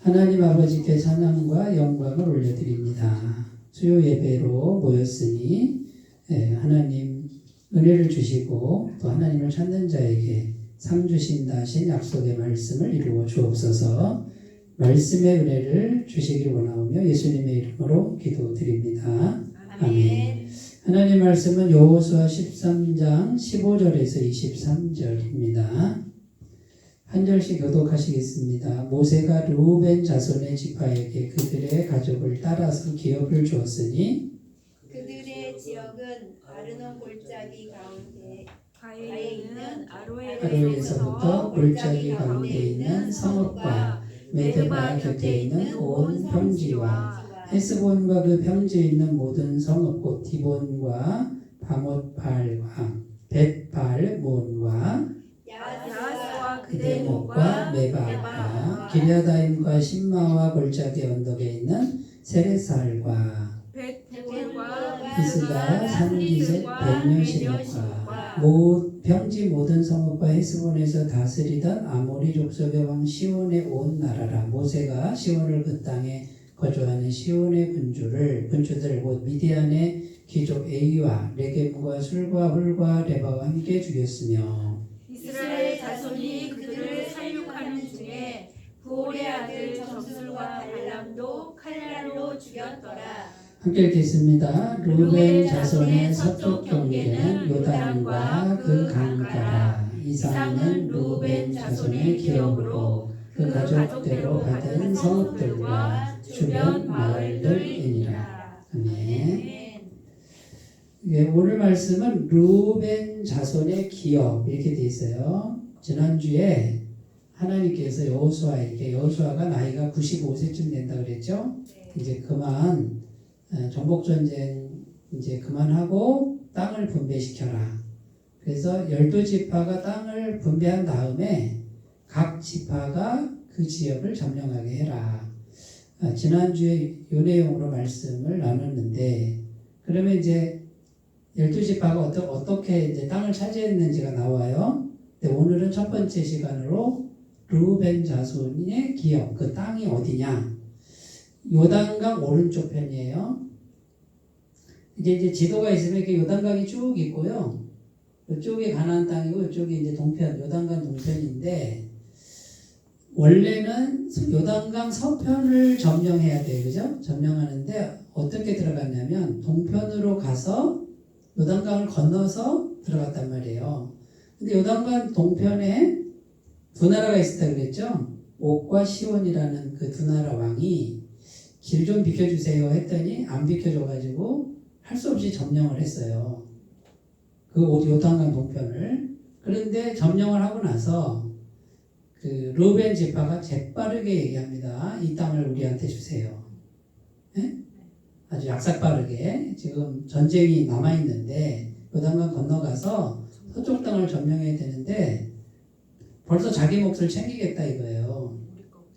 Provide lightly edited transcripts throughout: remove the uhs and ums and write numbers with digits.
하나님 아버지께 찬양과 영광을 올려드립니다. 수요 예배로 모였으니 하나님 은혜를 주시고 또 하나님을 찾는 자에게 상 주신다 하신 약속의 말씀을 이루어 주옵소서. 말씀의 은혜를 주시길 원하오며 예수님의 이름으로 기도드립니다. 아멘. 하나님 말씀은 여호수아 13장 15절에서 23절입니다. 한 절씩 교독하시겠습니다. 모세가 르우벤 자손의 지파에게 그들의 가족을 따라서 기업을 주었으니 그들의 지역은 아르논 골짜기 가운데 가에 있는 아로에서부터 골짜기 가운데 있는 성읍과 메드바 곁에 있는 온 평지와 헤스본과 그 평지에 있는 모든 성읍 곧 디본과 바못발과 벳발몬과 야하스와 그대목과 메바와 기랴다임과 신마와 골짜기 언덕에 있는 세레살과 벳불과 비스가 산기슭 백녀시력과 평지 모든 성읍과 헤스본에서 다스리던 아모리 족속의 왕 시온의 온 나라라. 모세가 시온을 그 땅에 거주하는 시온의 군주들 곧 미디안의 귀족 에이와 레겜과 술과 홀과 레바와 함께 죽였으며 이스라엘 자손이 그들을 살육하는 중에 부올의 아들 점술과 발람도 칼날로 죽였더라. 함께 읽겠습니다. 르우벤 자손의 서쪽 경계는 요단과 그 강가라. 이상은 르우벤 자손의 기업으로 그 가족대로 받은 성읍들과 주변 마을들이니라. 아멘. 오늘 말씀은 르우벤 자손의 기업 이렇게 돼 있어요. 지난주에 하나님께서 여호수아가 나이가 95세쯤 된다 그랬죠. 이제 그만 정복전쟁 이제 그만하고 땅을 분배시켜라. 그래서 12지파가 땅을 분배한 다음에 각 지파가 그 지역을 점령하게 해라. 지난주에 이 내용으로 말씀을 나눴는데 그러면 이제 12지파가 어떻게 이제 땅을 차지했는지가 나와요. 근데 오늘은 첫 번째 시간으로 르우벤 자손의 기업, 그 땅이 어디냐? 요단강 오른쪽 편이에요. 이제 지도가 있으면 이렇게 요단강이 쭉 있고요. 이쪽이 가나안 땅이고 이쪽이 이제 동편, 요단강 동편인데 원래는 요단강 서편을 점령해야 돼요, 그죠? 점령하는데 어떻게 들어갔냐면 동편으로 가서 요단강을 건너서 들어갔단 말이에요. 근데 요단강 동편에 두 나라가 있었다 그랬죠? 옥과 시온이라는 그 두 나라 왕이 길 좀 비켜주세요 했더니 안 비켜줘가지고 할 수 없이 점령을 했어요. 그 요단강 동편을. 그런데 점령을 하고 나서 그 르우벤 지파가 재빠르게 얘기합니다. 이 땅을 우리한테 주세요. 네? 아주 약삭빠르게 지금 전쟁이 남아있는데 요단강 건너가서 서쪽 땅을 점령해야 되는데 벌써 자기 몫을 챙기겠다 이거예요.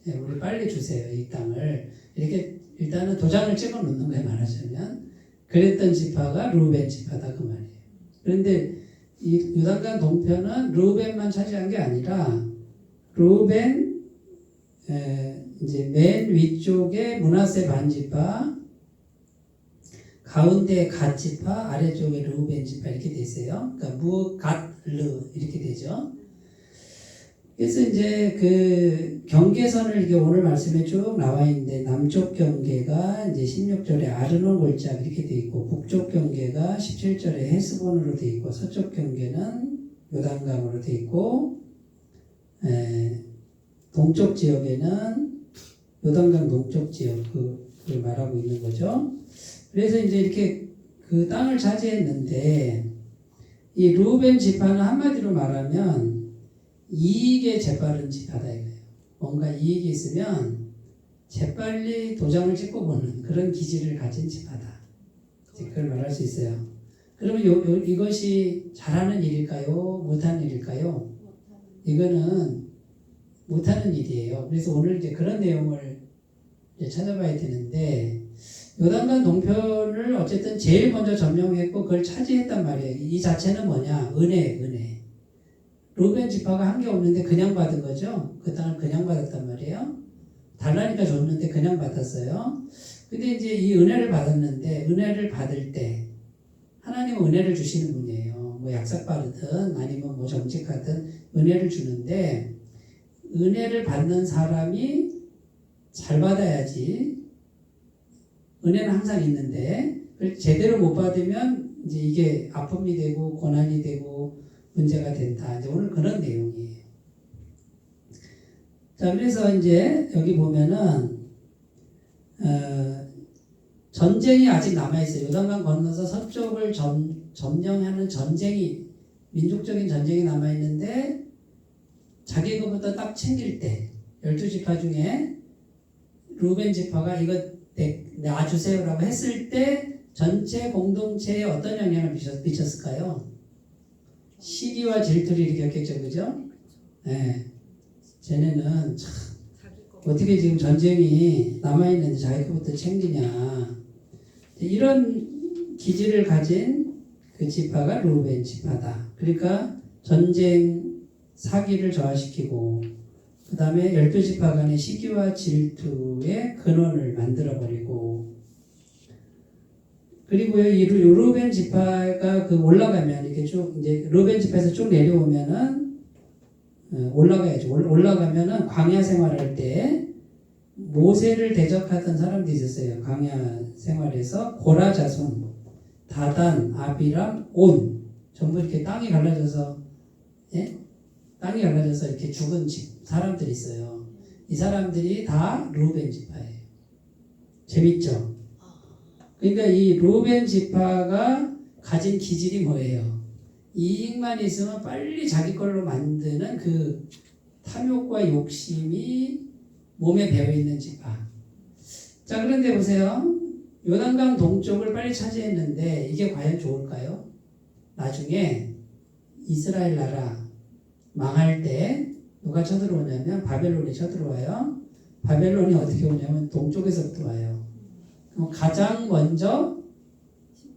네, 우리 빨리 주세요 이 땅을. 이렇게 일단은 도장을 찍어 놓는 거예요, 말하자면. 그랬던 지파가 르우벤 지파다 그 말이에요. 그런데 이 요단강 동편은 르우벤만 차지한 게 아니라 르우벤 이제 맨 위쪽에 므낫세 반지파, 가운데 갓 지파, 아래쪽에 르우벤 지파 이렇게 돼 있어요. 그러니까 무갓르 이렇게 되죠. 그래서 이제 그 경계선을 이게 오늘 말씀에 쭉 나와 있는데 남쪽 경계가 이제 16절에 아르논 골짜기 이렇게 돼 있고 북쪽 경계가 17절에 헤스본으로 돼 있고 서쪽 경계는 요단강으로 돼 있고 동쪽 지역에는 요단강 동쪽 지역 그걸 말하고 있는 거죠. 그래서 이제 이렇게 그 땅을 차지했는데 이 르우벤 지파는 한마디로 말하면 이익에 재빠른 지파다 이거예요. 뭔가 이익이 있으면 재빨리 도장을 찍고 보는 그런 기질을 가진 지파다. 그걸 말할 수 있어요. 그러면 이것이 잘하는 일일까요? 못하는 일일까요? 이거는 못하는 일이에요. 그래서 오늘 이제 그런 내용을 이제 찾아봐야 되는데 요단강 동편을 어쨌든 제일 먼저 점령했고 그걸 차지했단 말이에요. 이 자체는 뭐냐? 은혜. 르우벤 지파가 한 게 없는데 그냥 받은 거죠. 그 땅을 그냥 받았단 말이에요. 달라니까 줬는데 그냥 받았어요. 근데 이제 이 은혜를 받았는데 은혜를 받을 때 하나님은 은혜를 주시는 분이에요. 뭐 약삭빠르든 아니면 뭐 정직하든 은혜를 주는데 은혜를 받는 사람이 잘 받아야지. 은혜는 항상 있는데 제대로 못 받으면 이제 이게 아픔이 되고 고난이 되고 문제가 된다. 이제 오늘 그런 내용이에요. 자, 그래서 이제 여기 보면은 전쟁이 아직 남아있어요. 요단강 건너서 서쪽을 점령하는 전쟁이, 민족적인 전쟁이 남아있는데 자기 것부터 딱 챙길 때 12지파 중에 루벤 지파가 이거 놔주세요라고 했을 때 전체 공동체에 어떤 영향을 미쳤을까요? 시기와 질투를 일으켰겠죠. 그죠? 네. 쟤네는 참 어떻게 지금 전쟁이 남아있는데 자기 것부터 챙기냐. 이런 기질을 가진 그 지파가 루벤 지파다. 그러니까 전쟁 사기를 저하시키고 그 다음에 12지파 간의 시기와 질투의 근원을 만들어버리고 그리고요 이 루벤 지파가 그 올라가면 이렇게 쭉 이제 루벤 지파에서 쭉 내려오면은 올라가야죠. 올라가면은 광야 생활할 때 모세를 대적하던 사람들이 있었어요. 광야 생활에서 고라 자손, 다단, 아비람, 온 전부 이렇게 땅이 갈라져서 예? 땅이 갈라져서 이렇게 죽은 사람들이 있어요. 이 사람들이 다 루벤 지파예요. 재밌죠? 그러니까 이 루벤 지파가 가진 기질이 뭐예요? 이익만 있으면 빨리 자기 걸로 만드는 그 탐욕과 욕심이 몸에 배어있는 지파. 자, 그런데 보세요. 요단강 동쪽을 빨리 차지했는데 이게 과연 좋을까요? 나중에 이스라엘 나라 망할 때 누가 쳐들어오냐면 바벨론이 쳐들어와요. 바벨론이 어떻게 오냐면 동쪽에서부터 와요. 그럼 가장 먼저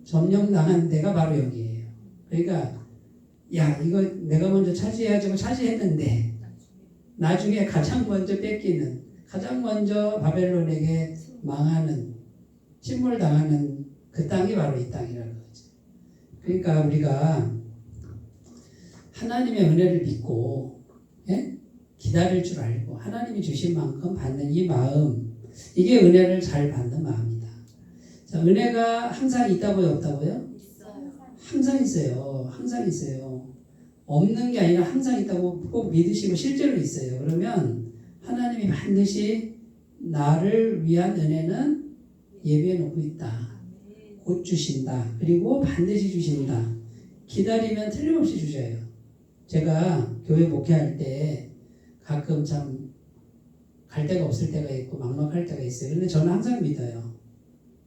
점령당한 데가 바로 여기예요. 그러니까 야 이거 내가 먼저 차지해야지 차지했는데 나중에 가장 먼저 뺏기는 가장 먼저 바벨론에게 망하는 침몰당하는 그 땅이 바로 이 땅이라는 거죠. 그러니까 우리가 하나님의 은혜를 믿고 예? 기다릴 줄 알고 하나님이 주신 만큼 받는 이 마음 이게 은혜를 잘 받는 마음이다. 자, 은혜가 항상 있다고요? 없다고요? 항상 있어요. 항상 있어요. 없는 게 아니라 항상 있다고 꼭 믿으시고 실제로 있어요. 그러면 하나님이 반드시 나를 위한 은혜는 예비해 놓고 있다. 곧 주신다. 그리고 반드시 주신다. 기다리면 틀림없이 주셔요. 제가 교회 목회할 때 가끔 참 갈 데가 없을 때가 있고 막막할 때가 있어요. 그런데 저는 항상 믿어요.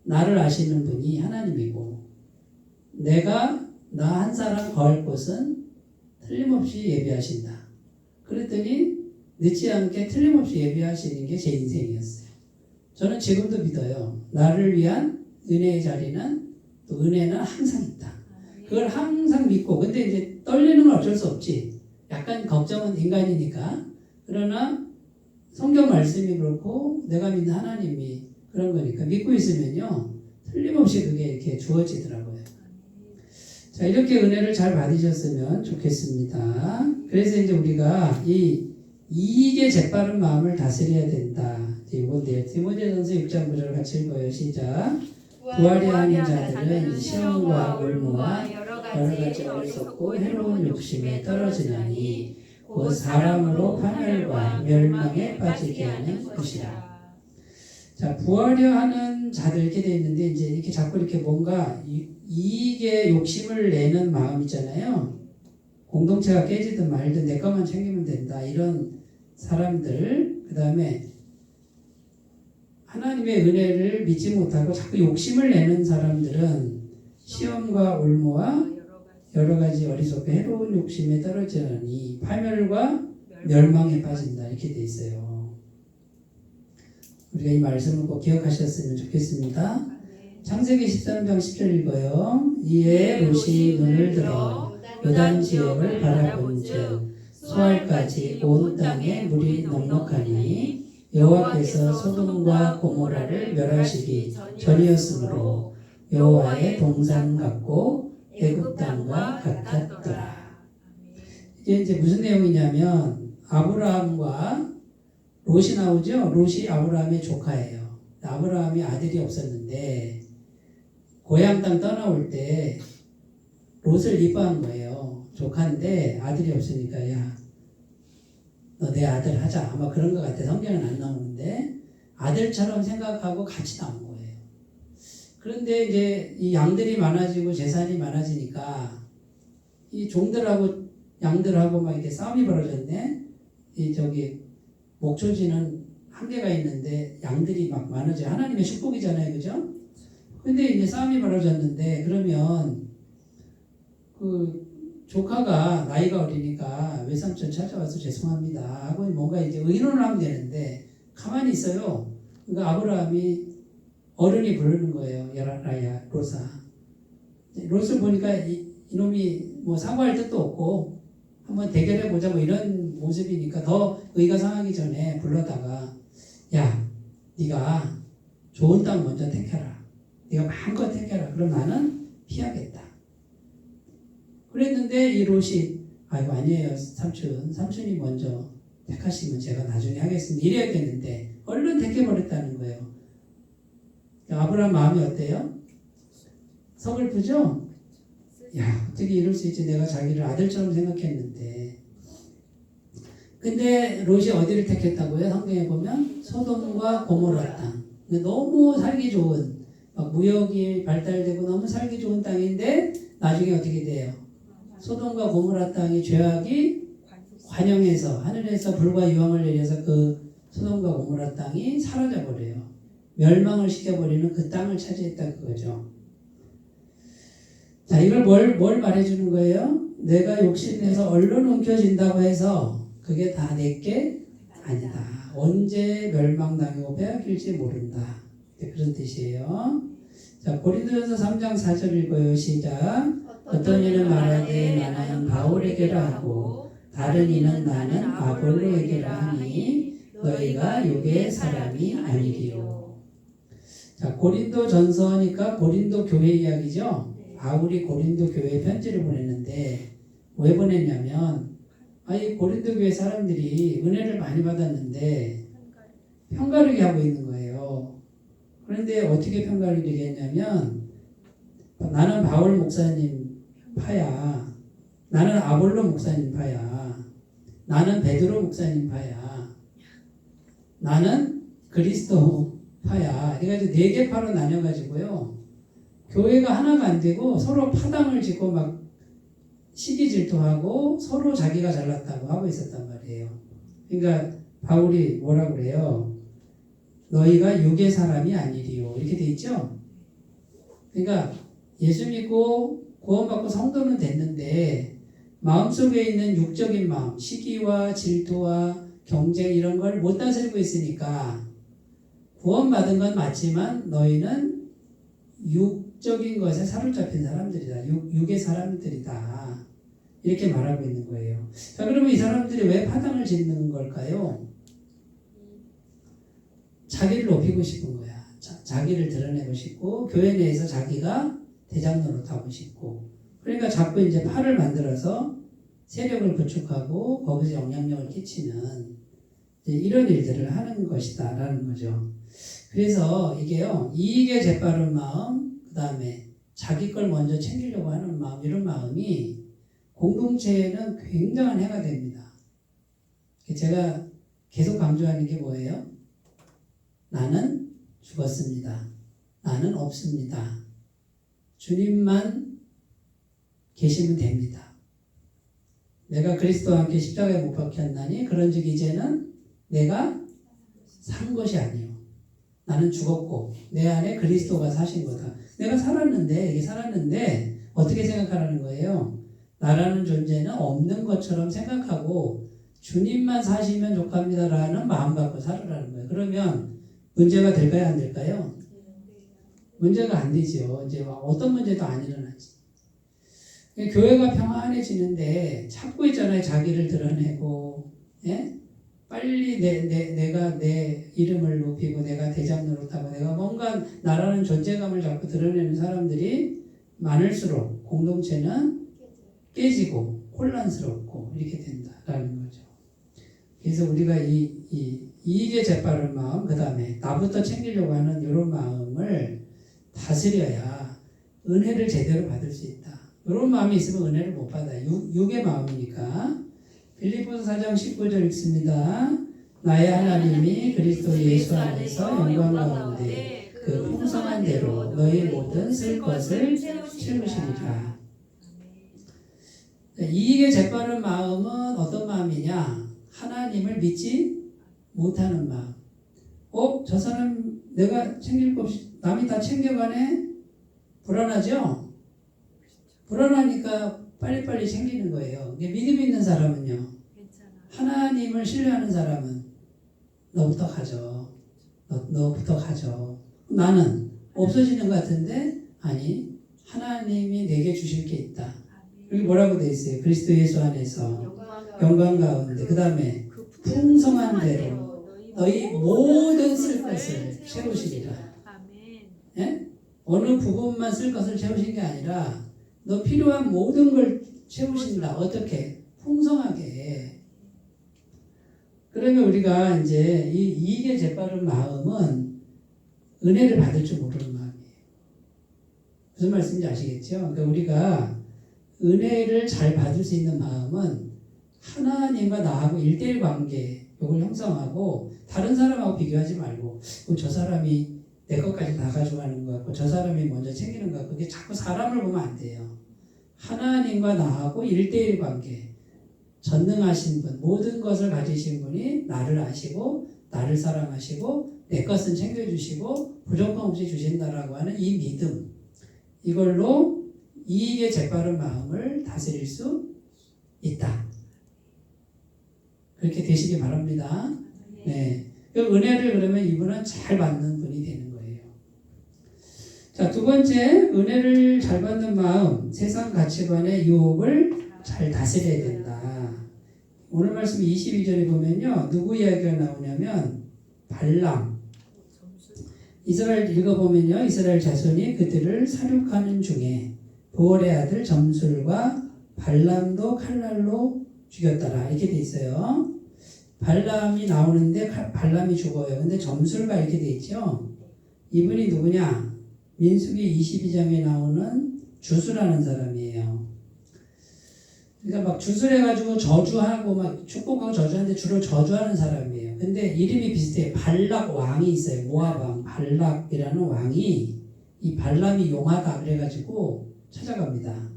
나를 아시는 분이 하나님이고 내가 나 한 사람 거할 곳은 틀림없이 예비하신다. 그랬더니 늦지 않게 틀림없이 예비하시는 게 제 인생이었어요. 저는 지금도 믿어요. 나를 위한 은혜의 자리는 또 은혜는 항상 있다. 그걸 항상 믿고 근데 이제 떨리는 건 어쩔 수 없지. 약간 걱정은 인간이니까. 그러나 성경 말씀이 그렇고 내가 믿는 하나님이 그런 거니까 믿고 있으면요 틀림없이 그게 이렇게 주어지더라고요. 자, 이렇게 은혜를 잘 받으셨으면 좋겠습니다. 그래서 이제 우리가 이 이익에 재빠른 마음을 다스려야 된다. 이건데요. 디모데전서 6장 9절을 같이 읽어요. 시작. 부활해야 하는 자들은 시험과 올무와 여러 가지 어리석고 해로운 욕심에 떨어지나니 곧 사람으로 파멸과 멸망에 빠지게 하는 것이라. 자, 부활해야 하는 자들 이렇게 돼 있는데 이제 이렇게 자꾸 이렇게 뭔가 이익에 욕심을 내는 마음 있잖아요. 공동체가 깨지든 말든 내 것만 챙기면 된다. 이런 사람들, 그 다음에 하나님의 은혜를 믿지 못하고 자꾸 욕심을 내는 사람들은 시험과 올무와 여러 가지 어리석고 해로운 욕심에 떨어지니 파멸과 멸망에 빠진다. 이렇게 돼 있어요. 우리가 이 말씀을 꼭 기억하셨으면 좋겠습니다. 창세기 13장 10절 읽어요. 이에 롯이 눈을 들어 요단 지역을 바라본즉 소알까지 온 땅에 물이 넉넉하니 여호와께서 소돔과 고모라를 멸하시기 전이었으므로 여호와의 동산 같고 애굽 땅과 같았더라. 이게 무슨 내용이냐면 아브라함과 롯이 나오죠. 롯이 아브라함의 조카예요. 아브라함이 아들이 없었는데 고향 땅 떠나올 때 롯을 이뻐한 거예요. 조카인데 아들이 없으니까 야, 너 내 아들 하자. 아마 그런 것 같아. 성경은 안 나오는데 아들처럼 생각하고 같이 나온 거예요. 그런데 이제 이 양들이 많아지고 재산이 많아지니까 이 종들하고 양들하고 막 이렇게 싸움이 벌어졌네. 이 저기 목초지는 한계가 있는데 양들이 막 많아져. 하나님의 축복이잖아요, 그죠? 근데 이제 싸움이 벌어졌는데 그러면 그 조카가 나이가 어리니까 외삼촌 찾아와서 죄송합니다 하고 뭔가 이제 의논을 하면 되는데 가만히 있어요. 그러니까 아브라함이 어른이 부르는 거예요. 야라야 롯아. 롯을 보니까 이놈이 뭐 사과할 뜻도 없고 한번 대결해 보자 뭐 이런 모습이니까 더 의가 상하기 전에 불러다가 야 네가 좋은 땅 먼저 택해라. 네가 마음껏 택해라. 그럼 나는 피하겠다. 그랬는데 이 롯이 아이고 아니에요 삼촌이 먼저 택하시면 제가 나중에 하겠습니다. 이래야 되는데 얼른 택해버렸다는 거예요. 아브라함 마음이 어때요? 서글프죠? 야 어떻게 이럴 수 있지. 내가 자기를 아들처럼 생각했는데. 근데 롯이 어디를 택했다고요? 성경에 보면 소돔과 고모라 땅. 너무 살기 좋은 막 무역이 발달되고 너무 살기 좋은 땅인데 나중에 어떻게 돼요? 소돔과 고모라 땅이 죄악이 관영해서 하늘에서 불과 유황을 내려서 그 소돔과 고모라 땅이 사라져버려요. 멸망을 시켜버리는 그 땅을 차지했다 그거죠. 자, 이걸 뭘 말해주는 거예요? 내가 욕심내서 얼른 움켜진다고 해서 그게 다 내게 아니다. 언제 멸망당하고 빼앗길지 모른다. 그런 뜻이에요. 자, 고린도전서 3장 4절 읽어요. 시작. 어떤 이는 말하되 나는 바울에게라 하고 다른 이는 나는 아볼로에게라 하니 너희가 육의 사람이 아니리요. 자, 고린도 전서니까 고린도 교회 이야기죠. 바울이 고린도 교회에 편지를 보냈는데 왜 보냈냐면 이 고린도 교회 사람들이 은혜를 많이 받았는데 편가르기 하고 있는 거예요. 그런데 어떻게 편가르기 했냐면 나는 바울 목사님 파야. 나는 아볼로 목사님 파야. 나는 베드로 목사님 파야. 나는 그리스도 파야. 그래가지고 4개 파로 나뉘어가지고요. 교회가 하나가 안 되고 서로 파당을 짓고 막 시기 질투하고 서로 자기가 잘났다고 하고 있었단 말이에요. 그러니까 바울이 뭐라 그래요? 너희가 육의 사람이 아니리요. 이렇게 돼 있죠? 그러니까 예수 믿고 구원받고 성도는 됐는데 마음속에 있는 육적인 마음, 시기와 질투와 경쟁 이런 걸 못 다스리고 있으니까 구원받은 건 맞지만 너희는 육적인 것에 사로잡힌 사람들이다. 육의 사람들이다. 이렇게 말하고 있는 거예요. 자, 그러면 이 사람들이 왜 파당을 짓는 걸까요? 자기를 높이고 싶은 거야. 자기를 드러내고 싶고 교회 내에서 자기가 대장 노릇하고 싶고 그러니까 자꾸 이제 파를 만들어서 세력을 구축하고 거기서 영향력을 끼치는 이런 일들을 하는 것이다 라는 거죠. 그래서 이게요 이익에 재빠른 마음 그 다음에 자기 걸 먼저 챙기려고 하는 마음 이런 마음이 공동체에는 굉장한 해가 됩니다. 제가 계속 강조하는 게 뭐예요? 나는 죽었습니다. 나는 없습니다. 주님만 계시면 됩니다. 내가 그리스도와 함께 십자가에 못 박혔나니 그런즉 이제는 내가 산 것이 아니요. 나는 죽었고 내 안에 그리스도가 사신 거다. 내가 살았는데 어떻게 생각하라는 거예요? 나라는 존재는 없는 것처럼 생각하고 주님만 사시면 좋답니다라는 마음 갖고 살으라는 거예요. 그러면 문제가 될까요? 안 될까요? 문제가 안 되죠. 이제 어떤 문제도 안 일어나지. 교회가 평안해지는데 찾고 있잖아요. 자기를 드러내고, 예? 빨리 내가 내 이름을 높이고 내가 대장 노릇하고 내가 뭔가 나라는 존재감을 자꾸 드러내는 사람들이 많을수록 공동체는 깨지고 혼란스럽고 이렇게 된다라는 거죠. 그래서 우리가 이익에 재빠른 마음, 그 다음에 나부터 챙기려고 하는 이런 마음을 다스려야 은혜를 제대로 받을 수 있다. 이런 마음이 있으면 은혜를 못 받아요. 육의 마음이니까. 빌립보서 4장 19절 읽습니다. 나의 하나님이 그리스도 예수 안에서 영광 가운데 그 풍성한 대로 너희 모든 쓸 것을 채우시리라. 이익에 재빠른 마음은 어떤 마음이냐? 하나님을 믿지 못하는 마음. 저 사람 내가 챙길 거 없이 남이 다 챙겨가네? 불안하죠? 불안하니까 빨리빨리 챙기는 거예요. 믿음 있는 사람은요. 하나님을 신뢰하는 사람은 너부터 가져. 너부터 가져. 나는 없어지는 것 같은데 아니 하나님이 내게 주실 게 있다. 여기 뭐라고 돼 있어요? 그리스도 예수 안에서 영광 가운데 그 다음에 풍성한 대로 너희 모든 쓸 것을 채우시리라. 예? 어느 부분만 쓸 것을 채우신 게 아니라 너 필요한 모든 걸 채우신다. 어떻게? 풍성하게. 그러면 우리가 이제 이 이익에 재빠른 마음은 은혜를 받을 줄 모르는 마음이에요. 무슨 말씀인지 아시겠죠? 그러니까 우리가 은혜를 잘 받을 수 있는 마음은 하나님과 나하고 1:1 관계 이걸 형성하고 다른 사람하고 비교하지 말고 저 사람이 내 것까지 다 가져가는 것 같고 저 사람이 먼저 챙기는 것 같고 그게 자꾸 사람을 보면 안 돼요. 하나님과 나하고 1:1 관계 전능하신 분 모든 것을 가지신 분이 나를 아시고 나를 사랑하시고 내 것은 챙겨주시고 부족함 없이 주신다라고 하는 이 믿음 이걸로 이익에 재빠른 마음을 다스릴 수 있다. 그렇게 되시기 바랍니다. 네. 은혜를 그러면 이분은 잘 받는 분이 되는 거예요. 자, 두 번째, 은혜를 잘 받는 마음, 세상 가치관의 유혹을 잘 다스려야 된다. 오늘 말씀 22절에 보면요, 누구 이야기가 나오냐면 발람. 이스라엘 읽어보면요, 이스라엘 자손이 그들을 사륙하는 중에 보올의 아들 점술과 발람도 칼날로 죽였더라. 이렇게 돼 있어요. 발람이 나오는데 발람이 죽어요. 근데 점술과 이렇게 돼 있죠. 이분이 누구냐? 민수기 22장에 나오는 주수라는 사람이에요. 그러니까 막 주술해가지고 저주하고 막 축복하고 저주하는데 주로 저주하는 사람이에요. 근데 이름이 비슷해요. 발락 왕이 있어요. 모압 왕 발락이라는 왕이 이 발람이 용하다 그래가지고 찾아갑니다.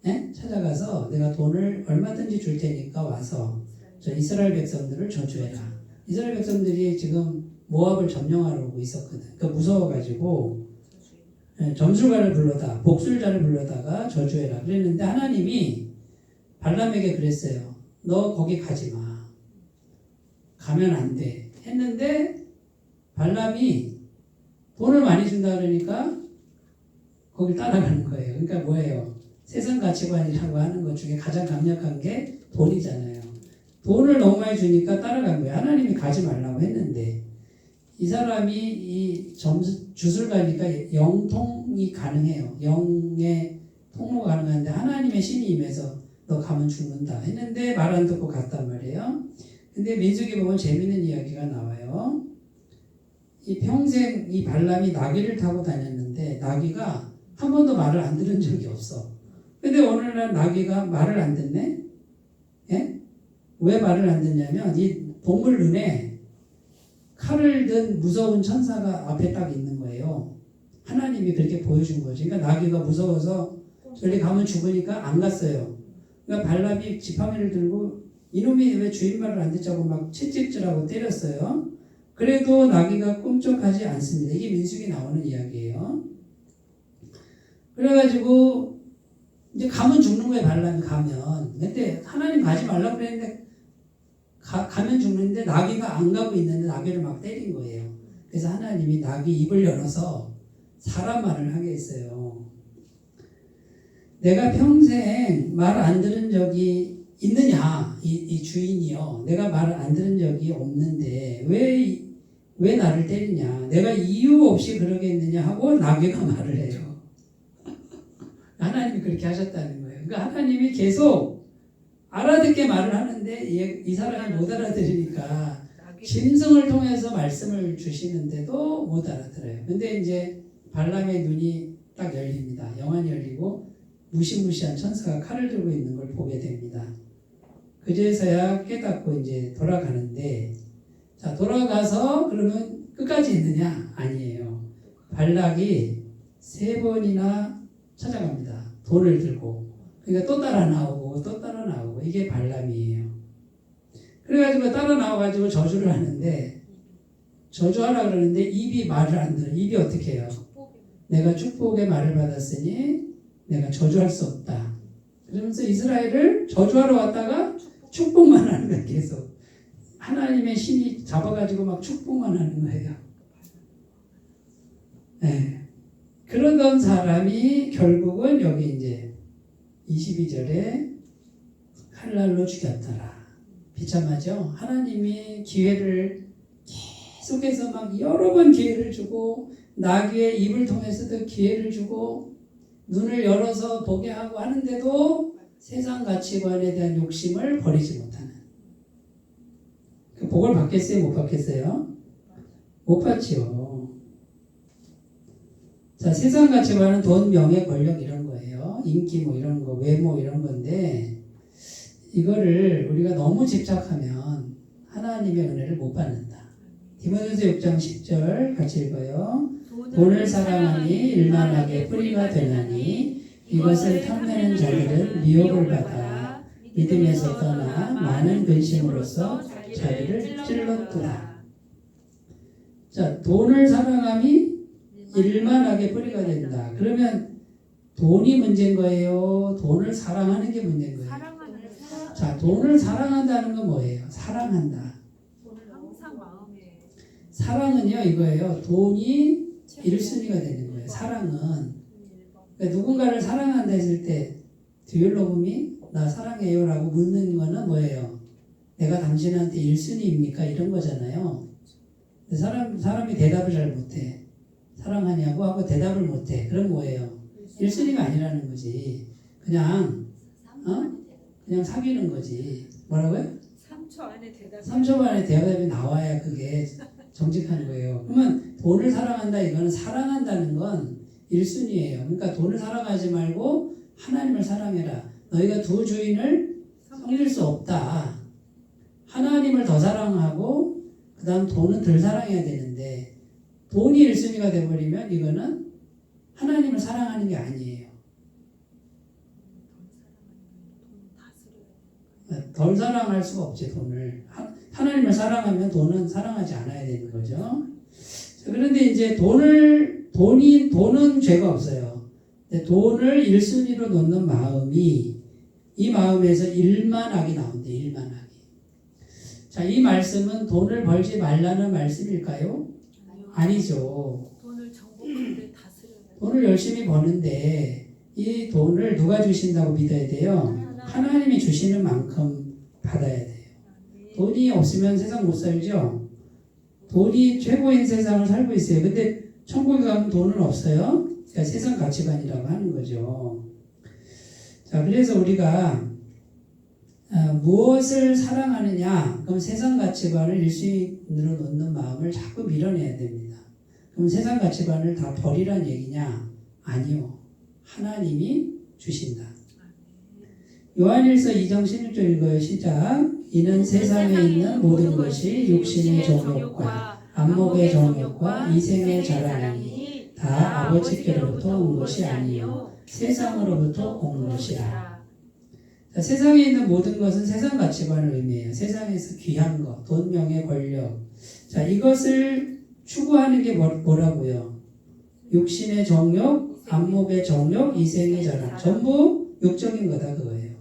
네? 찾아가서 내가 돈을 얼마든지 줄 테니까 와서 저 이스라엘 백성들을 저주해라. 이스라엘 백성들이 지금 모압을 점령하러 오고 있었거든. 그러니까 무서워가지고 점술가를 불러다 복술자를 불러다가 저주해라 그랬는데 하나님이 발람에게 그랬어요. 너 거기 가지 마. 가면 안 돼. 했는데 발람이 돈을 많이 준다 그러니까 거길 따라가는 거예요. 그러니까 뭐예요? 세상 가치관이라고 하는 것 중에 가장 강력한 게 돈이잖아요. 돈을 너무 많이 주니까 따라간 거예요. 하나님이 가지 말라고 했는데 이 사람이 이 주술가니까 영통이 가능해요. 영의 통로가 가능한데 하나님의 신이 임해서 너 가면 죽는다 했는데 말 안 듣고 갔단 말이에요. 근데 민수기 보면 재밌는 이야기가 나와요. 이 평생 이 발람이 나귀를 타고 다녔는데 나귀가 한 번도 말을 안 들은 적이 없어. 근데 어느 날 나귀가 말을 안 듣네? 예? 왜 말을 안 듣냐면 이 동물 눈에 칼을 든 무서운 천사가 앞에 딱 있는 거예요. 하나님이 그렇게 보여준 거죠. 그러니까 나귀가 무서워서 저리 가면 죽으니까 안 갔어요. 그러니까 발람이 지팡이를 들고 이놈이 왜 주인 말을 안 듣자고 막 채찍질하고 때렸어요. 그래도 나귀가 꿈쩍하지 않습니다. 이게 민수기 나오는 이야기예요. 그래가지고 이제 가면 죽는 거예요. 발람이 가면. 근데 하나님 가지 말라고 그랬는데 가면 죽는데 나귀가 안 가고 있는데 나귀를 막 때린 거예요. 그래서 하나님이 나귀 입을 열어서 사람 말을 하게 했어요. 내가 평생 말 안 들은 적이 있느냐? 이 주인이요. 내가 말을 안 들은 적이 없는데 왜 나를 때리냐? 내가 이유 없이 그러겠느냐 하고 나귀가 말을 해요. 하나님이 그렇게 하셨다는 거예요. 그러니까 하나님이 계속 알아듣게 말을 하는데 이 사람이 못 알아들으니까 짐승을 통해서 말씀을 주시는데도 못 알아들어요. 근데 이제 발람의 눈이 딱 열립니다. 영안이 열리고 무시무시한 천사가 칼을 들고 있는 걸 보게 됩니다. 그제서야 깨닫고 이제 돌아가는데, 자, 돌아가서 그러면 끝까지 있느냐? 아니에요. 발락이 3번이나 찾아갑니다. 돌을 들고. 그러니까 또 따라 나오고 또 따라 나오고. 이게 발람이에요. 그래가지고 따라 나와가지고 저주를 하는데, 저주하라 그러는데 입이 말을 안 들어. 입이 어떻게 해요? 내가 축복의 말을 받았으니 내가 저주할 수 없다. 그러면서 이스라엘을 저주하러 왔다가 축복만 하는 거예요. 계속. 하나님의 신이 잡아가지고 막 축복만 하는 거예요. 네. 그러던 사람이 결국은 여기 이제 22절에 칼날로 죽였더라. 비참하죠? 하나님이 기회를 계속해서 막 여러 번 기회를 주고 나귀의 입을 통해서도 기회를 주고 눈을 열어서 보게 하고 하는데도 세상 가치관에 대한 욕심을 버리지 못하는. 그 복을 받겠어요? 못 받겠어요? 못 받지요. 자, 세상 가치관은 돈, 명예, 권력 이런 거예요. 인기 뭐 이런 거, 외모 이런 건데 이거를 우리가 너무 집착하면 하나님의 은혜를 못 받는다. 디모데후서 6장 10절 같이 읽어요. 돈을 사랑하니 일만하게 뿌리가 되나니 이것을 탐내는 자들은 미혹을 받아 믿음에서 떠나 많은 근심으로써 자기를 찔렀구나. 자, 돈을 사랑함이 일만하게 뿌리가 된다. 그러면 돈이 문제인 거예요? 돈을 사랑하는 게 문제인 거예요? 자, 돈을 사랑한다는 건 뭐예요? 사랑한다. 사랑은요, 이거예요. 돈이 1순위가 되는 거예요. 사랑은. 그러니까 누군가를 사랑한다 했을 때 Do you love me? 나 사랑해요 라고 묻는 거는 뭐예요? 내가 당신한테 1순위입니까? 이런 거잖아요. 사람이 대답을 잘 못해. 사랑하냐고 하고 대답을 못해. 그럼 뭐예요? 1순위가 아니라는 거지. 그냥 사귀는 거지. 뭐라고요? 3초 만에 대답이 나와야 그게 정직한 거예요. 그러면 돈을 사랑한다 이거는 사랑한다는 건 1순위예요. 그러니까 돈을 사랑하지 말고 하나님을 사랑해라. 너희가 두 주인을 섬길 수 없다. 하나님을 더 사랑하고 그 다음 돈은 덜 사랑해야 되는데 돈이 1순위가 돼버리면 이거는 하나님을 사랑하는 게 아니에요. 덜 사랑할 수가 없지. 돈을 하나님을 사랑하면 돈은 사랑하지 않아야 되는 거죠. 자, 그런데 이제 돈은 죄가 없어요. 근데 돈을 1순위로 놓는 마음이 이 마음에서 일만하게 나온대. 일만하게. 자, 이 말씀은 돈을 벌지 말라는 말씀일까요? 아니죠. 돈을 열심히 버는데 이 돈을 누가 주신다고 믿어야 돼요? 하나님이 주시는 만큼 받아야 돼요. 돈이 없으면 세상 못 살죠? 돈이 최고인 세상을 살고 있어요. 근데 천국에 가면 돈은 없어요? 그러니까 세상 가치관이라고 하는 거죠. 자, 그래서 우리가 무엇을 사랑하느냐? 그럼 세상 가치관을 1순위로 놓는 마음을 자꾸 밀어내야 됩니다. 그럼 세상 가치관을 다 버리란 얘기냐? 아니요. 하나님이 주신다. 요한일서 2장 16절 읽어요. 시작. 이는 세상에 있는 모든 것이 육신의 정욕과 안목의 정욕과 이생의 자랑이니 다 아버지께로부터 온 것이 아니요 세상으로부터 온 것이라. 자, 세상에 있는 모든 것은 세상 가치관을 의미해요. 세상에서 귀한 것, 돈, 명예, 권력. 자, 이것을 추구하는 게 뭐라고요? 육신의 정욕, 안목의 정욕, 이생의 자랑. 전부 육적인 거다 그거예요.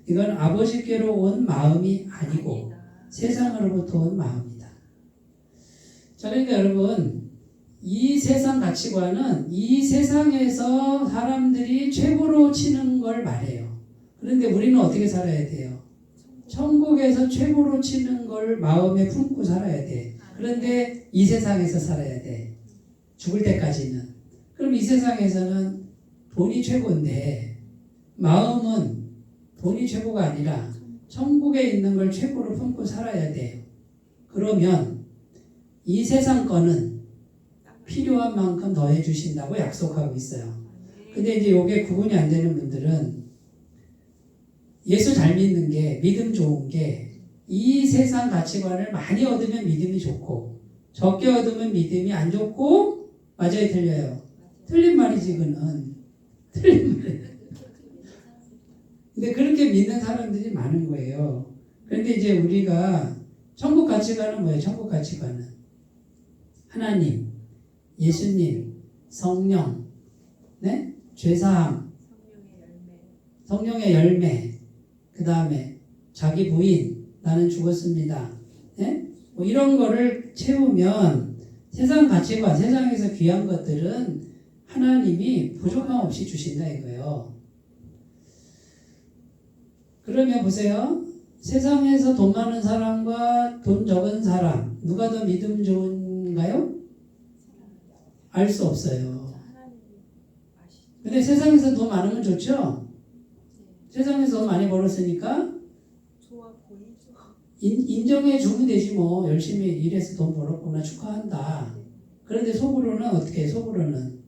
이건 아버지께로 온 마음이 아니고 세상으로부터 온 마음이다. 자, 그러니까 여러분, 이 세상 가치관은 이 세상에서 사람들이 최고로 치는 걸 말해요. 그런데 우리는 어떻게 살아야 돼요? 천국에서 최고로 치는 걸 마음에 품고 살아야 돼. 그런데 이 세상에서 살아야 돼. 죽을 때까지는. 그럼 이 세상에서는 돈이 최고인데 마음은 돈이 최고가 아니라 천국에 있는 걸 최고로 품고 살아야 돼요. 그러면 이 세상 거는 필요한 만큼 더해 주신다고 약속하고 있어요. 근데 이제 이게 구분이 안 되는 분들은 예수 잘 믿는 게, 믿음 좋은 게 이 세상 가치관을 많이 얻으면 믿음이 좋고 적게 얻으면 믿음이 안 좋고, 맞아요 틀려요? 틀린 말이지 그는. 틀린 말이에요. 근데 그렇게 믿는 사람들이 많은 거예요. 그런데 이제 우리가 천국 가치관은 뭐예요? 천국 가치관은 하나님, 예수님, 성령, 네? 죄사함, 성령의 열매, 그 다음에 자기 부인, 나는 죽었습니다. 네? 뭐 이런 거를 채우면 세상 가치관, 세상에서 귀한 것들은 하나님이 부족함 없이 주신다 이거예요. 그러면 보세요. 세상에서 돈 많은 사람과 돈 적은 사람, 누가 더 믿음 좋은가요? 알 수 없어요. 근데 세상에서 돈 많으면 좋죠? 세상에서 돈 많이 벌었으니까 인정해 주면 되지 뭐. 열심히 일해서 돈 벌었구나, 축하한다. 그런데 속으로는 어떻게 해? 속으로는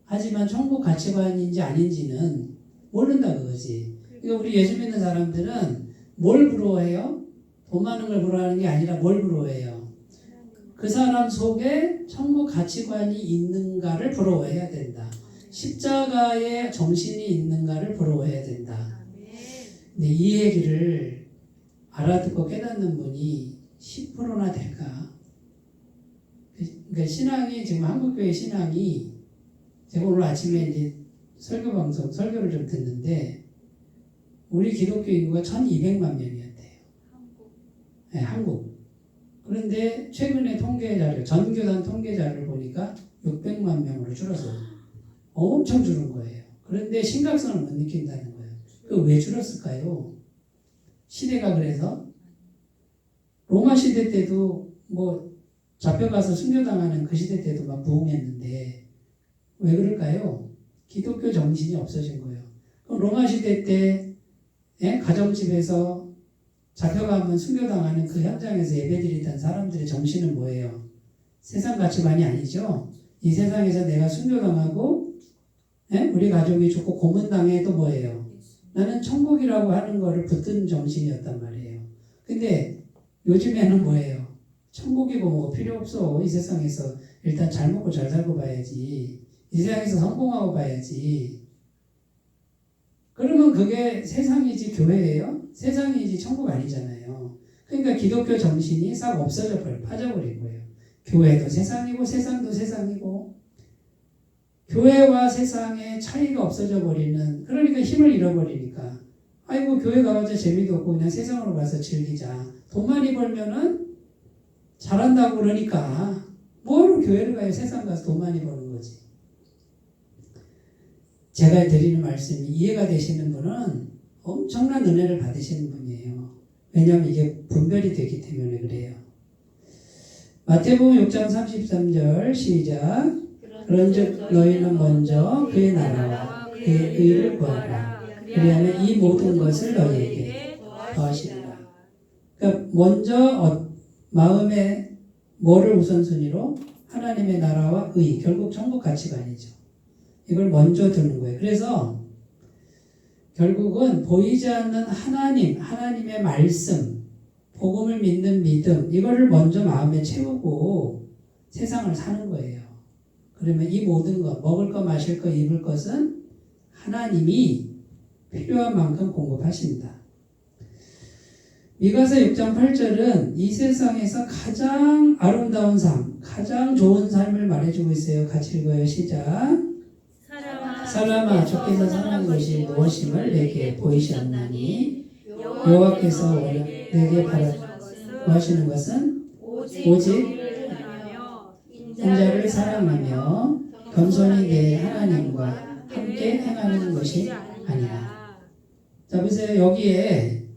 하지만 천국 가치관인지 아닌지는 모른다 그거지. 그러니까 우리 예수 믿는 사람들은 뭘 부러워해요? 돈 많은 걸 부러워하는 게 아니라 뭘 부러워해요? 그 사람 속에 천국 가치관이 있는가를 부러워해야 된다. 십자가의 정신이 있는가를 부러워해야 된다. 근데 이 얘기를 알아듣고 깨닫는 분이 10%나 될까? 그러니까 신앙이, 지금 한국교회 신앙이, 제가 오늘 아침에 이제 설교를 좀 듣는데, 우리 기독교 인구가 1200만 명이었대요. 네, 한국. 그런데 최근에 통계 자료, 전교단 통계 자료를 보니까 600만 명으로 줄어서 엄청 줄은 거예요. 그런데 심각성을 못 느낀다는 거예요. 그 왜 줄었을까요? 시대가 그래서 로마 시대 때도 뭐 잡혀가서 순교당하는 그 시대 때도 막 부흥했는데 왜 그럴까요? 기독교 정신이 없어진 거예요. 그럼 로마 시대 때 가정집에서 잡혀가면 순교당하는 그 현장에서 예배드리던 사람들의 정신은 뭐예요? 세상 가치관이 아니죠. 이 세상에서 내가 순교당하고 우리 가족이 죽고 고문당해도 뭐예요? 나는 천국이라고 하는 거를 붙든 정신이었단 말이에요. 근데 요즘에는 뭐예요? 천국이고 뭐 필요 없어. 이 세상에서 일단 잘 먹고 잘 살고 봐야지. 이 세상에서 성공하고 봐야지. 그러면 그게 세상이지 교회예요? 세상이지 천국 아니잖아요. 그러니까 기독교 정신이 싹 없어져 빠져버린 거예요. 교회도 세상이고 세상도 세상이고 교회와 세상의 차이가 없어져 버리는, 그러니까 힘을 잃어버리니까 아이고 교회 가봤자 재미도 없고 그냥 세상으로 가서 즐기자. 돈 많이 벌면은 잘한다고 그러니까 뭐로 교회를 가요? 세상 가서 돈 많이 버는 거지. 제가 드리는 말씀이 이해가 되시는 분은 엄청난 은혜를 받으시는 분이에요. 왜냐하면 이게 분별이 되기 때문에 그래요. 마태복음 6장 33절 시작. 그런즉 너희는 먼저 그의 나라와 그의 의를 구하라. 그리하면 이 모든 것을 너희에게 더하시리라. 그러니까 먼저 마음에 뭐를 우선순위로? 하나님의 나라와 의, 결국 천국 가치관이죠. 이걸 먼저 두는 거예요. 그래서 결국은 보이지 않는 하나님, 하나님의 말씀, 복음을 믿는 믿음, 이거를 먼저 마음에 채우고 세상을 사는 거예요. 그러면 이 모든 것, 먹을 것, 마실 것, 입을 것은 하나님이 필요한 만큼 공급하신다. 미가서 6장 8절은 이 세상에서 가장 아름다운 삶, 가장 좋은 삶을 말해주고 있어요. 같이 읽어요. 시작. 사람아, 주께서 선한 것이 무엇임을 내게 보이셨나니 여호와께서 내게 구하시는 것은 오직 인자를 사랑하며 겸손히 내 하나님과 함께 행하는 것이 아니라. 자 보세요. 여기에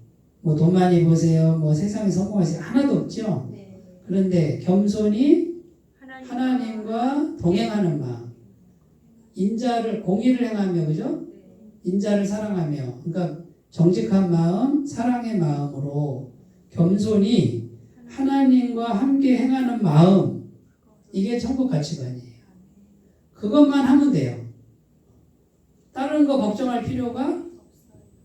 뭐 돈 많이 버세요, 뭐 세상에 성공하세요 하나도 없죠. 네. 그런데 겸손히 하나님과 동행하는 마음, 인자를 공의를 행하며 그죠? 인자를 사랑하며, 그러니까 정직한 마음, 사랑의 마음으로 겸손히 하나님과 함께 행하는 마음, 이게 천국 가치관이에요. 그것만 하면 돼요. 다른 거 걱정할 필요가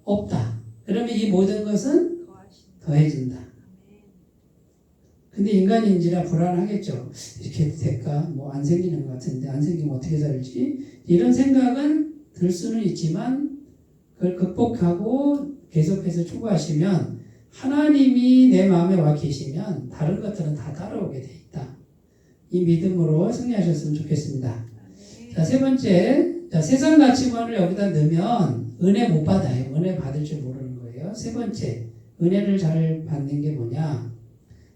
없다. 그러면 이 모든 것은 더해진다. 근데 인간인지라 불안하겠죠. 이렇게 해도 될까? 뭐 안 생기는 것 같은데 안 생기면 어떻게 살지? 이런 생각은 들 수는 있지만 그걸 극복하고 계속해서 추구하시면 하나님이 내 마음에 와 계시면 다른 것들은 다 따라오게 돼 있다. 이 믿음으로 승리하셨으면 좋겠습니다. 자, 세 번째, 자, 세상 가치관을 여기다 넣으면 은혜 못 받아요. 은혜 받을 줄 모르는 거예요. 세 번째, 은혜를 잘 받는 게 뭐냐?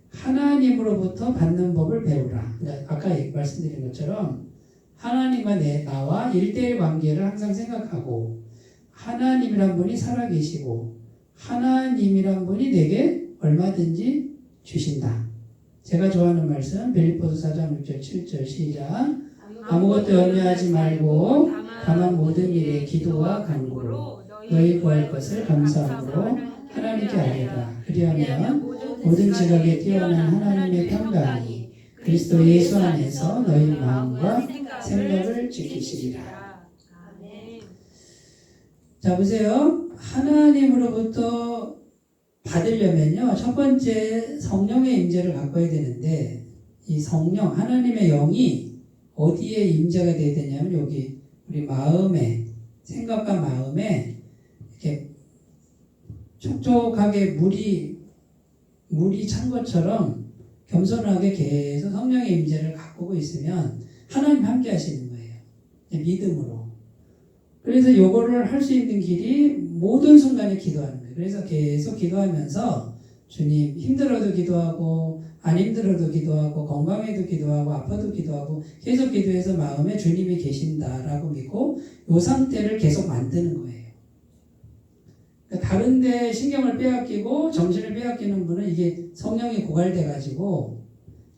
하나님으로부터 받는 법을 배우라. 그러니까 아까 말씀드린 것처럼 하나님과 나와 1대1 관계를 항상 생각하고 하나님이란 분이 살아계시고 하나님이란 분이 내게 얼마든지 주신다. 제가 좋아하는 말씀 빌립보서 4장 6절 7절 시작. 아무것도 염려하지 말고 다만 모든 일에 기도와 간구로 너희 구할 것을 감사함으로 하나님께 아뢰라. 그리하면 모든 지각에 뛰어난 하나님의 평강이 그리스도 예수 안에서 너희 마음과 생각을 지키시리라. 자, 보세요. 하나님으로부터 받으려면요, 첫 번째 성령의 임재를 갖고야 되는데, 이 성령, 하나님의 영이 어디에 임재가 되어야 되냐면 여기 우리 마음에, 생각과 마음에 이렇게 촉촉하게 물이 찬 것처럼 겸손하게 계속 성령의 임재를 가꾸고 있으면 하나님 함께 하시는 거예요. 믿음으로. 그래서 요거를 할 수 있는 길이 모든 순간에 기도하는 거예요. 그래서 계속 기도하면서 주님 힘들어도 기도하고 안 힘들어도 기도하고 건강해도 기도하고 아파도 기도하고 계속 기도해서 마음에 주님이 계신다라고 믿고 요 상태를 계속 만드는 거예요. 그러니까 다른 데 신경을 빼앗기고 정신을 빼앗기는 분은 이게 성령이 고갈돼 가지고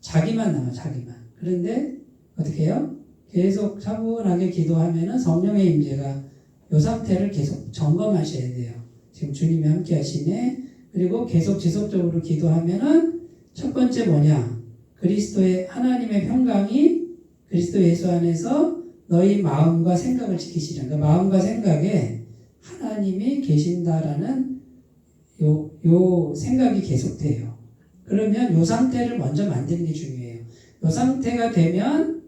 자기만 남아, 자기만. 그런데 어떻게 해요? 계속 차분하게 기도하면은 성령의 임재가 요 상태를 계속 점검하셔야 돼요. 지금 주님이 함께 하시네. 그리고 계속 지속적으로 기도하면은 첫 번째 뭐냐? 그리스도의 하나님의 평강이 그리스도 예수 안에서 너희 마음과 생각을 지키시라. 그러니까 마음과 생각에 하나님이 계신다라는 요 생각이 계속돼요. 그러면 요 상태를 먼저 만드는 게 중요해요. 요 상태가 되면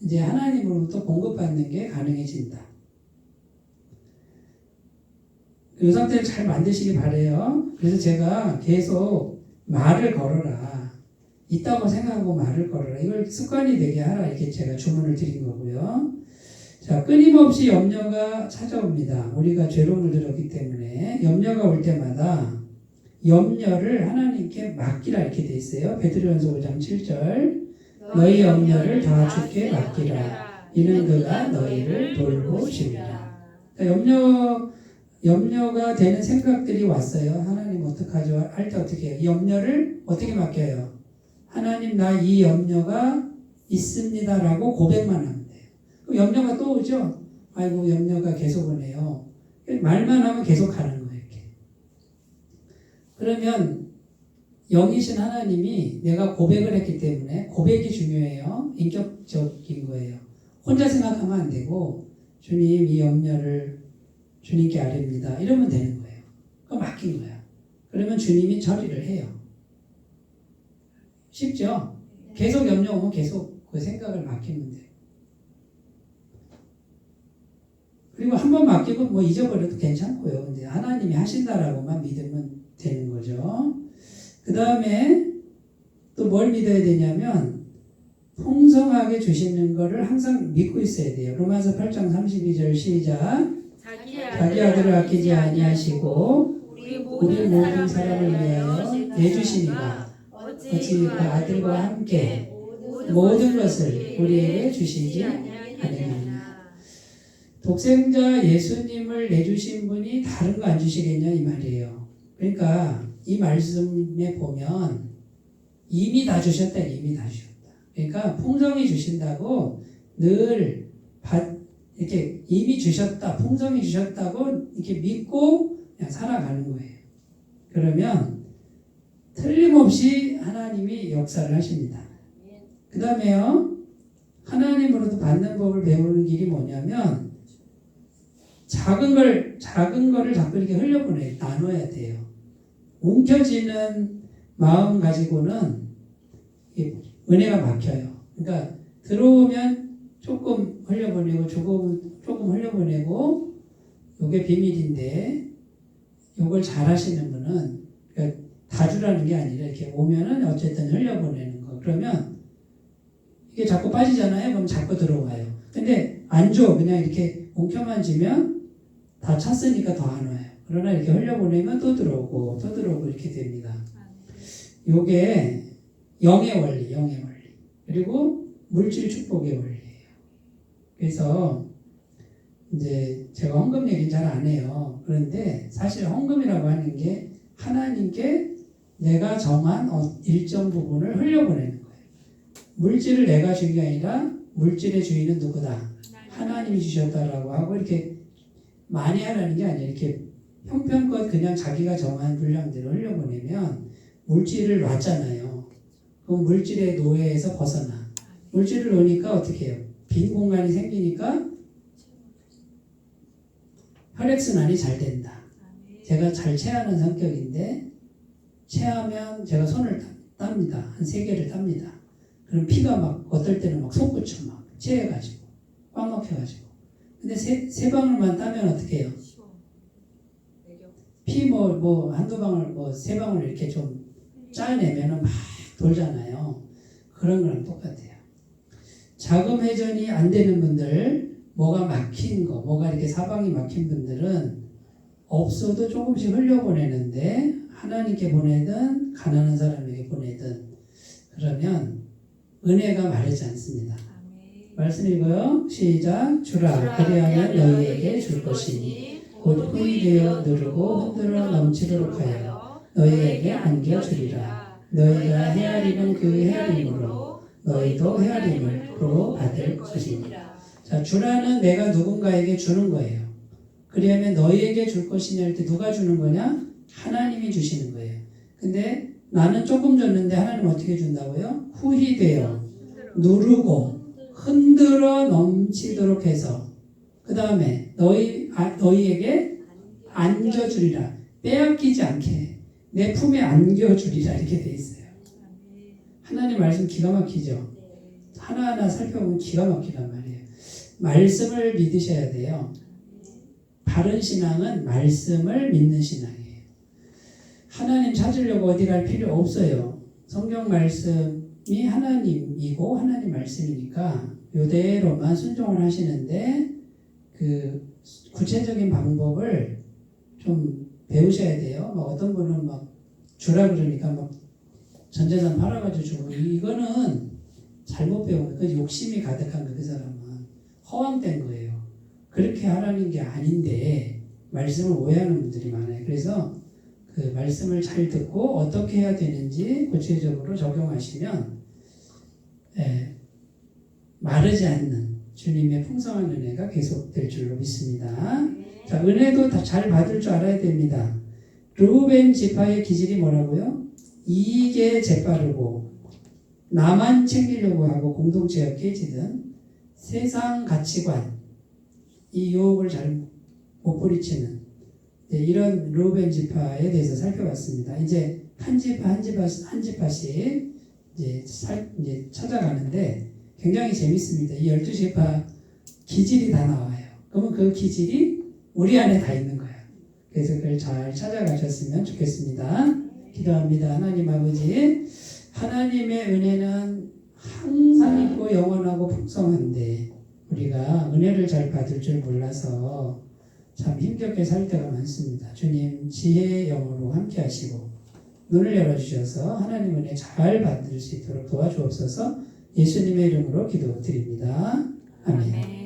이제 하나님으로부터 공급받는 게 가능해진다. 요 상태를 잘 만드시기 바래요. 그래서 제가 계속 말을 걸어라. 있다고 생각하고 말을 걸어라. 이걸 습관이 되게 하라. 이렇게 제가 주문을 드린 거고요. 자, 끊임없이 염려가 찾아옵니다. 우리가 죄로 물들었기 때문에 염려가 올 때마다 염려를 하나님께 맡기라 이렇게 돼 있어요. 베드로전서 5장 7절. 너희 염려를 다 주께 맡기라. 이는 그가 너희를 돌보시리라. 그러니까 염려가 되는 생각들이 왔어요. 하나님 어떡하죠? 할 때 어떻게 해요? 염려를 어떻게 맡겨요? 하나님 나 이 염려가 있습니다라고 고백만 하면 돼요. 그럼 염려가 또 오죠? 아이고 염려가 계속 오네요. 말만 하면 계속 가는 거예요. 이렇게. 그러면 영이신 하나님이 내가 고백을 했기 때문에 고백이 중요해요. 인격적인 거예요. 혼자 생각하면 안 되고 주님 이 염려를 주님께 아뢰입니다. 이러면 되는 거예요. 그거 맡긴 거야. 그러면 주님이 처리를 해요. 쉽죠? 계속 염려 오면 계속 그 생각을 맡기면 돼요. 그리고 한 번 맡기고 뭐 잊어버려도 괜찮고요. 이제 하나님이 하신다라고만 믿으면 되는 거죠. 그 다음에 또 뭘 믿어야 되냐면 풍성하게 주시는 거를 항상 믿고 있어야 돼요. 로마서 8장 32절 시작. 자기 아들을 아끼지 아니하시고 우리 모든 사람을 위하여 내주시니가 어찌 그 아들과 함께 모든 것을 우리에게 주시지 아니하느냐. 독생자 예수님을 내주신 분이 다른 거 안 주시겠냐 이 말이에요. 그러니까 이 말씀에 보면 이미 다 주셨다, 이미 다 주셨다. 그러니까 풍성히 주신다고 늘 이렇게 이미 주셨다, 풍성히 주셨다고 이렇게 믿고 그냥 살아가는 거예요. 그러면 틀림없이 하나님이 역사를 하십니다. 그 다음에요, 하나님으로부터 받는 법을 배우는 길이 뭐냐면 작은 거를 자꾸 이렇게 흘려보내요. 나눠야 돼요. 움켜쥐는 마음 가지고는 은혜가 막혀요. 그러니까 들어오면 조금 흘려보내고 조금 흘려보내고, 이게 비밀인데 이걸 잘 하시는 분은 그러니까 다 주라는 게 아니라 이렇게 오면은 어쨌든 흘려보내는 거. 그러면 이게 자꾸 빠지잖아요. 그럼 자꾸 들어와요. 근데 안 줘. 그냥 이렇게 뭉켜만 지면 다 찼으니까 더 안 와요. 그러나 이렇게 흘려보내면 또 들어오고 또 들어오고 이렇게 됩니다. 요게 영의 원리. 그리고 물질 축복의 원리예요. 그래서 이제 제가 헌금 얘기는 잘 안 해요. 그런데 사실 헌금이라고 하는 게 하나님께 내가 정한 일정 부분을 흘려보내는 거예요. 물질을 내가 주는 게 아니라 물질의 주인은 누구다? 하나님이 주셨다라고 하고 이렇게 많이 하라는 게 아니에요. 이렇게 형편껏 그냥 자기가 정한 분량대로 흘려보내면 물질을 놨잖아요. 그럼 물질의 노예에서 벗어나. 물질을 놓으니까 어떻게 해요? 빈 공간이 생기니까 혈액순환이 잘 된다. 제가 잘 체하는 성격인데 체하면 제가 손을 땁니다. 한 3개를 땁니다. 그럼 피가 막 어떨 때는 막 솟구쳐 막 체해가지고 꽉 막혀가지고. 근데 세 방울만 따면 어떻게 해요? 피 한두 방울 세 방울 이렇게 좀 짜내면은 막 돌잖아요. 그런 거랑 똑같아요. 자금 회전이 안 되는 분들, 뭐가 막힌 거, 뭐가 이렇게 사방이 막힌 분들은 없어도 조금씩 흘려보내는데 하나님께 보내든 가난한 사람에게 보내든 그러면 은혜가 마르지 않습니다. 말씀 읽어요. 시작. 주라 그리하면 너희에게 줄 것이니 곧 후이되어 누르고 흔들어 넘치도록 하여 너희에게 안겨주리라. 너희가 헤아리는 그 헤아림으로 너희도 헤아림을 도로 받을 것이니라. 자, 주라는 내가 누군가에게 주는 거예요. 그리하면 너희에게 줄 것이냐 할 때 누가 주는 거냐? 하나님이 주시는 거예요. 근데 나는 조금 줬는데 하나님 어떻게 준다고요? 후히되어 누르고 흔들어 넘치도록 해서 그 다음에 너희에게 안겨주리라. 빼앗기지 않게 내 품에 안겨주리라 이렇게 돼 있어요. 하나님 말씀 기가 막히죠. 하나하나 살펴보면 기가 막히단 말이에요. 말씀을 믿으셔야 돼요. 바른 신앙은 말씀을 믿는 신앙이에요. 하나님 찾으려고 어디 갈 필요 없어요. 성경 말씀이 하나님이고 하나님 말씀이니까 이대로만 순종을 하시는데 그 구체적인 방법을 좀 배우셔야 돼요. 막 어떤 분은 막 주라 그러니까 막 전재산 팔아가지고 주고 이거는 잘못 배운 거예요. 욕심이 가득한 거예요. 그 사람은 허황된 거예요. 그렇게 하라는 게 아닌데 말씀을 오해하는 분들이 많아요. 그래서 그 말씀을 잘 듣고 어떻게 해야 되는지 구체적으로 적용하시면 마르지 않는 주님의 풍성한 은혜가 계속될 줄로 믿습니다. 자, 은혜도 다 잘 받을 줄 알아야 됩니다. 르우벤 지파의 기질이 뭐라고요? 이익에 재빠르고 나만 챙기려고 하고 공동체가 깨지든 세상 가치관 이 유혹을 잘 못 뿌리치는 이런 르우벤 지파에 대해서 살펴봤습니다. 이제 한 지파씩 이제 찾아가는데 굉장히 재밌습니다. 이 12지파 기질이 다 나와요. 그러면 그 기질이 우리 안에 다 있는 거예요. 그래서 그걸 잘 찾아가셨으면 좋겠습니다. 기도합니다. 하나님 아버지, 하나님의 은혜는 항상 있고 영원하고 풍성한데 우리가 은혜를 잘 받을 줄 몰라서 참 힘겹게 살 때가 많습니다. 주님 지혜의 영으로 함께 하시고 눈을 열어주셔서 하나님 은혜 잘 받을 수 있도록 도와주옵소서. 예수님의 이름으로 기도드립니다. 아멘.